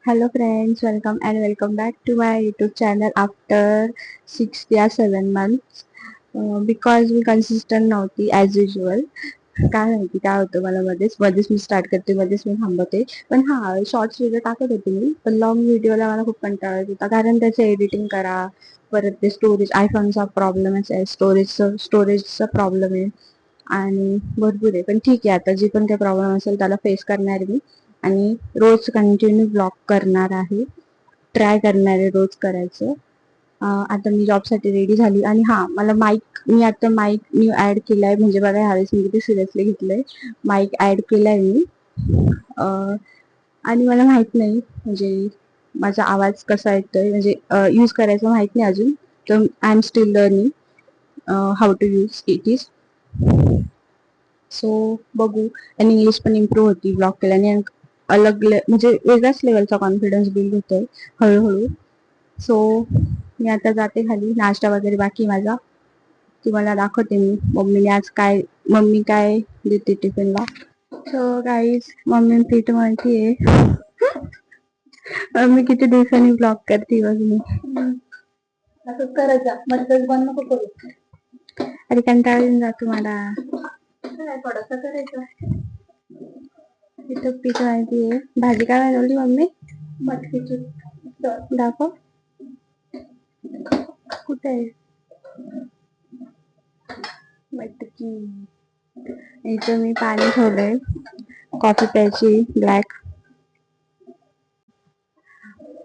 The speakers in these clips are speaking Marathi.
Hello friends, welcome and welcome back to my YouTube channel after 6 or 7 months. Because me consistent नव्हती as usual. काय माहिती काय होतं मला मध्येच मध्येच मी स्टार्ट करते मध्येच मी थांबवते. पण हा शॉर्ट्स व्हिडिओ टाकत होते मी, पण लॉंग व्हिडिओला मला खूप कंटाळा येत होता कारण त्याचं एडिटिंग करा, परत ते स्टोरेज आयफोनचा प्रॉब्लेमच आहे, स्टोरेजचा प्रॉब्लेम आहे आणि भरपूर आहे. पण ठीक आहे, आता जी पण काही प्रॉब्लेम असेल त्याला फेस करणार मी आणि रोज कंटिन्यू ब्लॉग करणार आहे. ट्राय करणार आहे रोज करायचं. आता मी जॉबसाठी रेडी झाली आणि हा मला मी आता माईक न्यू ऍड केलाय, म्हणजे बघा ह्यावेळेस मी किती सिरियसली घेतलंय. माईक ऍड केलाय मी आणि मला माहित नाही म्हणजे माझा आवाज कसा येतोय, म्हणजे यूज करायचं माहित नाही अजून. तर I am still learning how to use it is. So बघू. आणि इंग्लिश पण इम्प्रूव्ह होती ब्लॉग केल्याने, म्हणजे वेगळ्याच लेवलचा कॉन्फिडन्स बिल्ड होतोय हळूहळू. सो मी आता जाते खाली, नाश्ता वगैरे बाकी माझा तुम्हाला दाखवते मी. मम्मी काय देते टिफिनला. सो गाईज, मम्मी पीठ मळतीये. मम्मी किती दिवसांनी ब्लॉग करते बघ मी. असंच करायचं, मस्तच बंद नको करू. अरे कंटाळा येऊन जातो मला. थोडस करायचं. इथं पीठ माहितीये. भाजी काय बनवली मम्मी? मटकीची. दाखव कुठे आहे मटकी. इथं मी पाणी ठेवलंय, कॉफी प्यायची ब्लॅक.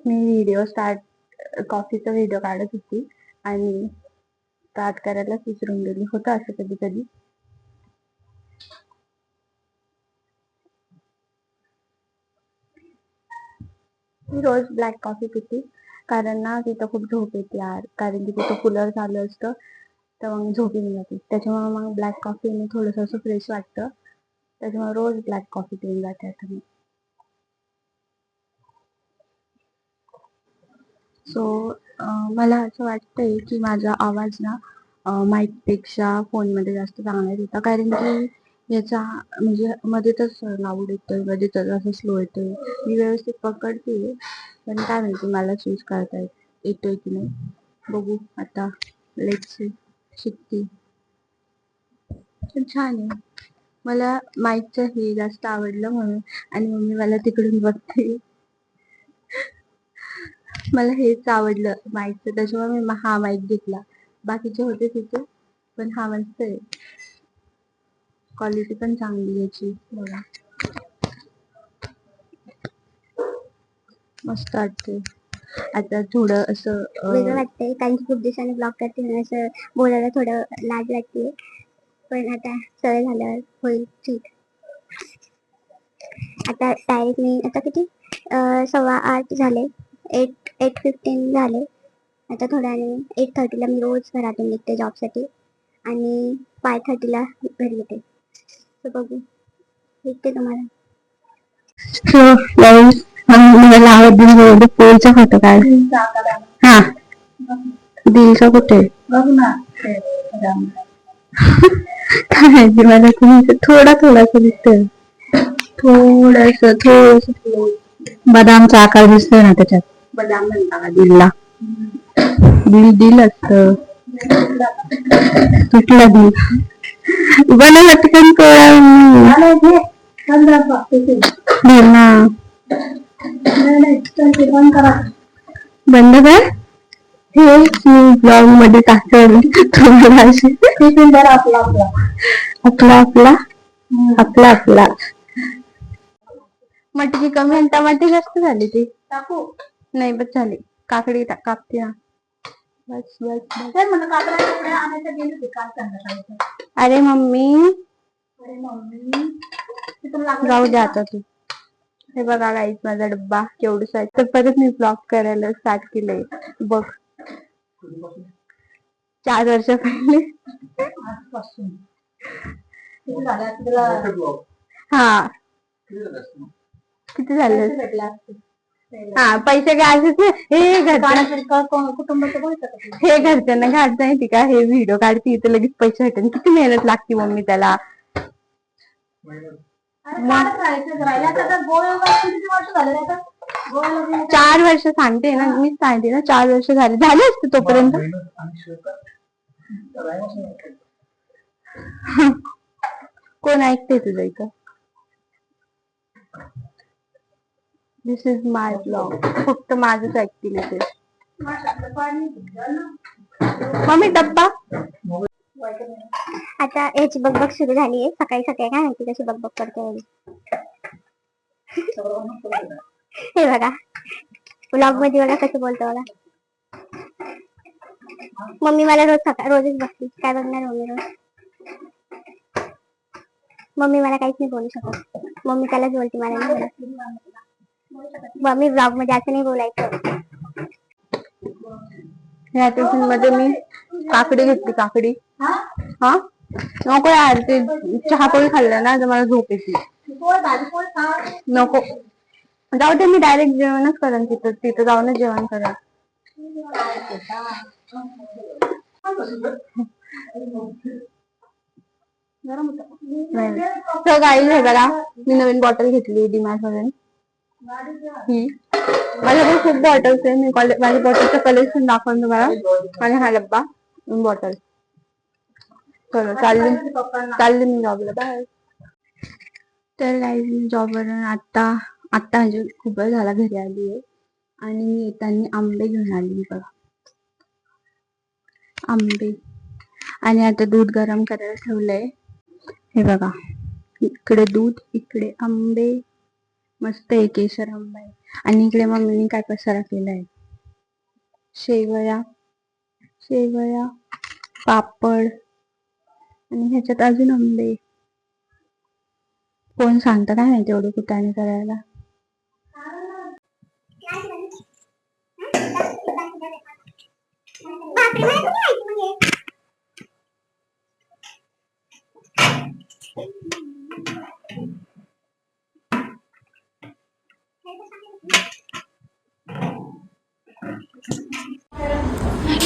मी कॉफीचा व्हिडिओ काढत होती आणि स्टार्ट करायलाच विसरून गेली. होतं असं कधी कधी. मी रोज ब्लॅक कॉफी पिते कारण ना तिथं खूप झोप येते यार, कारण की तिथं कूलर चालू असतं तर मग झोप येऊन जाते. त्याच्यामुळे मग ब्लॅक कॉफीने थोडंसं असं फ्रेश वाटतं, त्याच्यामुळे रोज ब्लॅक कॉफी पिऊन जाते आता मी. सो मला असं वाटतंय की माझा आवाज ना माईकपेक्षा फोनमध्ये जास्त चांगला येत होता, कारण की याचा म्हणजे मध्येच लाऊड येतोय, मध्येच असं स्लो येतोय. मी व्यवस्थित पकडते, पण काय माहिती मला चूज करता येतोय की नाही. बघू आता, लेट्स सी. शिकते. पण छान आहे. मला माईकचं हे जास्त आवडलं म्हणून, आणि मम्मी मला तिकडून बघते. मला हेच आवडलं माईकचं, त्याच्यामुळे मी हा माईक घेतला. बाकीचे होते तिथे, पण हा मस्त आहे. क्वालिटी पण चांगली याची बघा, मस्त वाटते. आता थोडं असं वेगळं वाटतंय कारण की खूप दिवसांनी ब्लॉग करते म्हणून असं बोलायला थोडं लाज वाटते, पण आता सवय झाल्यावर होईल ठीक. आता डायरेक्ट मी आता किती 8:15 झाले, 8:15 झाले. आता थोड्याने 8:30ला मी रोज घरातून निघते जॉबसाठी आणि 5:30ला घरी येते. तर बघू, भेटते तुम्हाला. मला आवडते पोळीचा फोटो काढ. हा, दिलचा कुठे काय माहिती मला, तुम्ही थोडा थोडासा दिसतोय, थोडस बदामचा आकार दिसतोय ना त्याच्यात. बदाम म्हणता का दिलला? दिल असत. कुठला दिल बनवला चिकन बंद कर. हे ब्लॉग मध्ये टाकल तुम्हाला आपला आपला आपला आपला आपला मटकी कमी आणि टमाटे जास्त झाली. ती टाकू नाही, बस झाली. काकडी कापते ना, बस बस. अरे मम्मी जाऊ दे आता तू. हे बघा गाईस, माझा डब्बा केवढसा आहे. तर परत मी ब्लॉग करायला स्टार्ट केलंय बघ, 4 वर्ष पहिले. हा, किती झाले? हा, पैसे घ्यायचे. हे घरच्यांना घाट माहिती का, हे व्हिडिओ काढते तर लगेच पैसे भेटेल. किती मेहनत लागते मम्मी त्याला. 4 वर्ष सांगते ना, मीच सांगते ना, 4 वर्ष झाले असते तोपर्यंत. कोण ऐकते तुझं इथं? दिस इज माय ब्लॉग. फक्त माझंच ऐकतील इथे. मम्मी डब्बा. आता याची बकबक सुरू झाली आहे. सकाळी सकाळी काय माहिती कशी बकबक करते. हे बघा ब्लॉग मध्ये बघा कसं बोलतो बघा. मम्मी मला रोजच बघते. काय बघणार मम्मी रोज? मम्मी मला काहीच नाही बोलू शकत. मम्मी त्यालाच बोलते, मला नाही बोलत. मम्मी ब्लॉग मध्ये असं नाही बोलायचं. या टिफिन मध्ये मी काकडी घेतली. काकडी हा नको यार, ते चहा पोळी खाल्लं ना तर मला झोप येते. नको जाऊ दे, मी डायरेक्ट जेवणच करेन. तिथं जाऊनच जेवण करेन. तर गाईज हे बघा, मी नवीन बॉटल घेतली डीमार्ट मधून. माझ्याकडे खूप बॉटल्स आहे. मी माझ्या बॉटलचं कलेक्शन दाखवून तुम्हाला. आणि हा डब्बा बॉटल. चलो चालली मी जॉबला. बाय. तर गाईज मी जॉबवरून आता म्हणजे खूप वेळ झाला घरी आली आहे. आणि मी येताना आंबे घेऊन आली बघा. आंबे. आणि आता दूध गरम करायला ठेवलंय. हे बघा, इकडे दूध, इकडे आंबे. मस्त आहे, केशर आंबा आहे. आणि इकडे मम्मीने काय पसारा केलाय. शेवया, पापड. आणि ह्याच्यात अजून आंबे. कोण सांगतं काय माहिती एवढं कुटाणे करायला.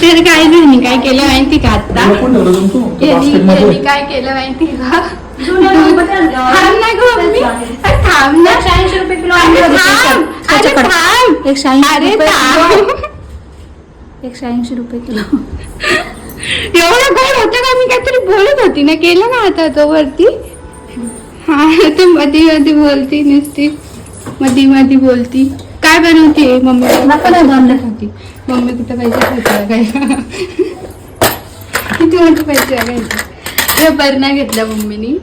तर काय नाही, काय केलं माहिती का आता? काय केलं माहिती का? थांब ना गं मम्मी, थांब ना. 180 रुपये किलो. 180 रुपये किलो. एवढं गोड होतं का? मी काहीतरी बोलत होती ना, केलं ना आता तो वरती. हा ते मध्ये बोलती नसती, मध्ये बोलती. काय बनवते मम्मी? होती मम्मी कुठे पैसे ठेवते काय? किती मोठे पैसे बघायचे. हे बरणा घेतला मम्मीनी.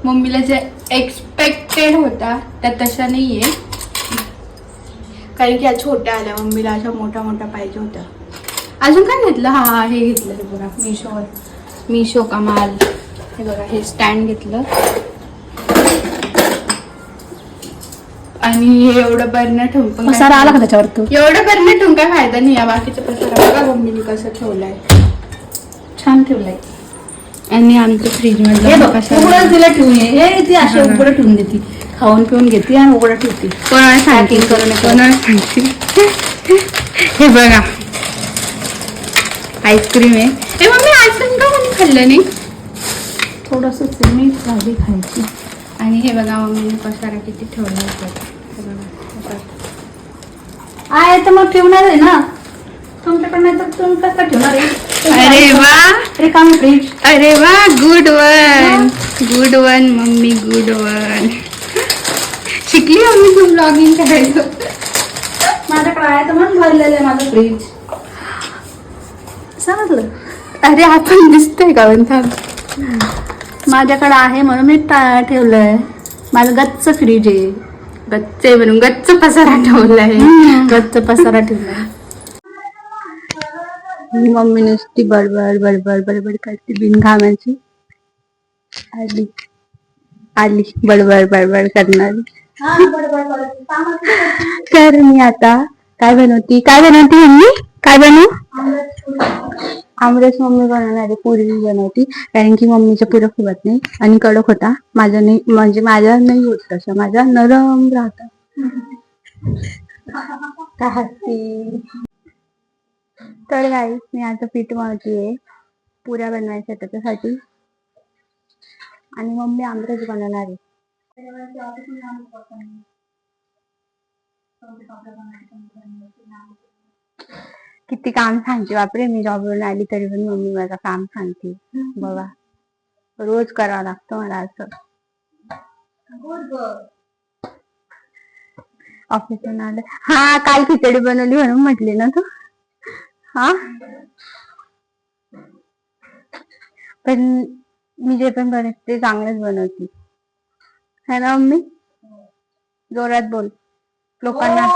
मम्मीला जे एक्सपेक्टेड होता त्या तशा नाहीये, कारण की या छोट्या आल्या. मम्मीला अशा मोठ्या पाहिजे होत्या. अजून काय घेतलं? हा हे घेतलं. हे बघा, मिशो का माल. हे बघा, हे स्टँड घेतलं. आणि हे एवढं बरणं ठेवून पण पसारा आला का त्याच्यावर? तू एवढं बरणं ठेवून काय फायदा नाही. या बाकीचा पसारा बघा मम्मीने कसं ठेवलाय. छान ठेवलाय. आणि आमच्या फ्रीज मध्ये उघडं तिला ठेवून ती अशी उघडं ठेवून देते. खाऊन पिऊन घेते आणि उघडं ठेवते. कोणाला सांगते? कोणाला सांगते? हे बघा, आईस्क्रीम आहे. हे मम्मी आईस्क्रीम का कोणी खाल्लं नाही? थोडंसंच मी भाजी खायची. आणि हे बघा मम्मीने पसारा किती ठेवला होता. आहे तर मग ठेवणार आहे ना तुमच्याकडे, नाही तर तुम्ही कसं ठेवणार आहे? अरे वा, रिकाम फ्रीज. अरे वा, good one mummy, good one. शिकली मम्मी तू ब्लॉगिंग करायचं. माझ्याकडे आहे तर म्हणून भरलेलं आहे माझं फ्रीज. समजलं? अरे आपण दिसतोय का म्हणता? माझ्याकडे आहे म्हणून मी ठेवलंय. माझं गच्च फ्रीज आहे. गच्च आहे म्हणून गच्च पसारा ठेवलाय. गच्च पसारा ठेवलाय. मम्मी नुसती बडबड करते बिनकामाची. आली बडबड करणारी. तर मी आता काय बनवती मम्मी? काय बनवू? आमरस मम्मी बनवणार आहे. पुरी बनवती, कारण की मम्मीच्या पुऱ्या फुगत नाही आणि कडक होता. माझा नाही, म्हणजे माझा नाही होत तसं. माझा नरम राहता. तर गाईस मी आता पीठ मळतीये पुऱ्या बनवायच्या त्याच्यासाठी. आणि मम्मी आमरस बनवणार आहे. किती काम सांगते बापरे, मी जॉबवरून आली तरी पण मम्मी माझं काम सांगते. बघा रोज करावं लागतं मला असं. ऑफिसला आलं. हा काल खिचडी बनवली म्हणून म्हटली ना तू. हा पण मी जे पण बनवते ते चांगलंच बनवते है ना मम्मी. जोरात बोल लोकांना.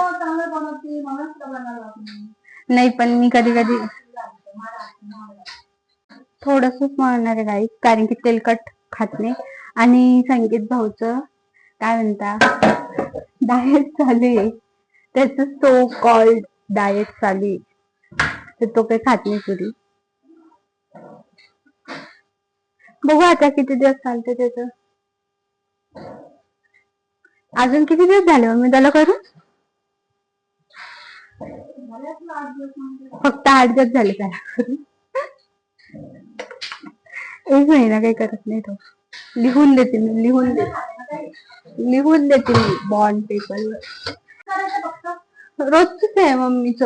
नाही पण मी कधी कधी थोडंसंच म्हणणार आहे गाईस, कारण की तेलकट खात नाही. आणि संगीत भाऊचं काय म्हणता डाएट चालू आहे, त्याच सो कॉल्ड डाएट चालू आहे, तर तो काही खात नाही पुरी. बघू आता किती दिवस चालते त्याच. अजून किती दिवस झाले मी त्याला करू. फक्त 8 दिवस झाले त्याला करून. 1 महिना काही करत नाही तो. लिहून देते मी, लिहून देते मी बॉन्ड पेपरवर. रोजच आहे मम्मीच.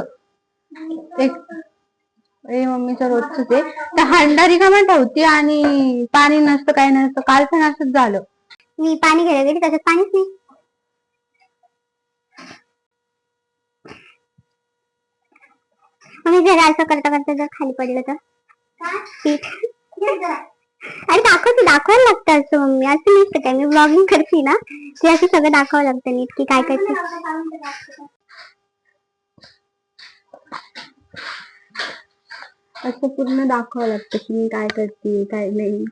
मम्मीचं रोजच आहे. तर हांडा रिकामा ठेवते आणि पाणी नसतं काही नसतं. काल पण असंच झालं. मी पाणी घ्यायला गेली त्याच्यात पाणीच नाही. मी जर असं करता करता जर खाली पडलं तर पीठ. अरे दाखवायला लागतं असं मम्मी, असं नसतं काय. मी ब्लॉगिंग करते ना, ते असं सगळं दाखवावं लागतं नीट की काय करते. असं पूर्ण दाखवावं लागतं की मी काय करते काय नाही.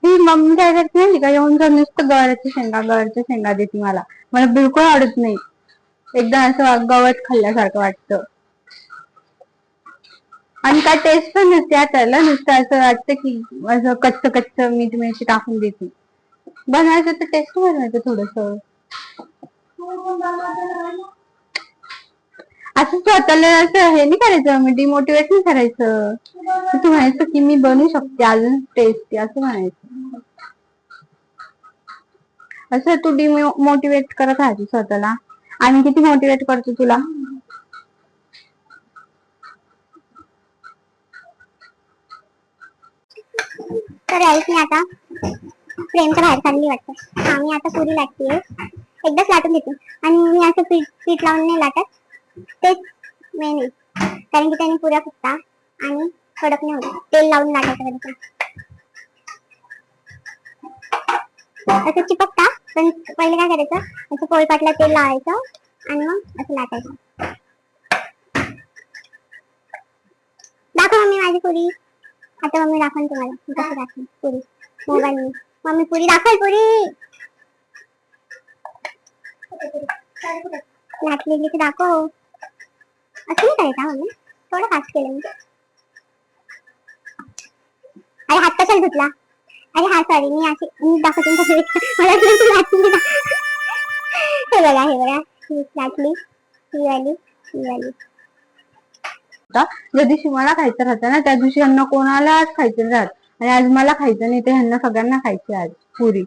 ही मम्मी काय करते माहिती का, येऊन जर नुसतं गवारच्या शेंगा देते मला. मला बिलकुल आवडत नाही. एकदा असं गवत खाल्ल्यासारखं वाटतं. आणि काय टेस्ट पण नसते त्याला, नुसतं असं वाटतं की असं कच्च मीठ मिरची टाकून देते. बनवायचं तर टेस्ट बनवायचं थोडस. असं स्वतःला असं हे नाही करायचं, मी डिमोटिवेट नाही करायचं. तू म्हणायचं की मी बनवू शकते अजून टेस्टी, असं म्हणायचं. असं तू डिमोटिवेट करत राहायचं स्वतःला. आम्ही किती मोटिवेट करतो तुला. तर ऐक मी आता फ्रेमच्या बाहेर चालली वाटतं. हा मी आता पुरी लाटतेय, एकदाच लाटून देते. आणि मी असं पीठ लावून नाही लाटत, तेच मेन आहे. कारण की त्याने पुऱ्या फुटता आणि कडक नाही होत. तेल लावून लाटायचं कधी असं चिपकता. पण पहिले काय करायचं, असं पोळपाटला तेल लावायचं आणि मग असं लाटायचं. दाखव मम्मी माझी पुरी. आता मम्मी दाखवून तुम्हाला कशी दाखवून पुरी मोबाईल. मम्मी पुरी दाखव, पुरी लाटलेली की दाखव. असं नाही करायचं मम्मी, थोडं फास्ट केलं मी. अरे हात कशाला धुतला. अरे हा सॉरी, मी अशी मी दाखवते मला हे बघा ही लाटली, ही वाली. ज्या दिवशी मला खायचं राहतं ना, त्या दिवशी ह्यांना कोणालाच खायचं राहत. आणि आज मला खायचं नाही, तर ह्यांना सगळ्यांना खायचं आज पुरी.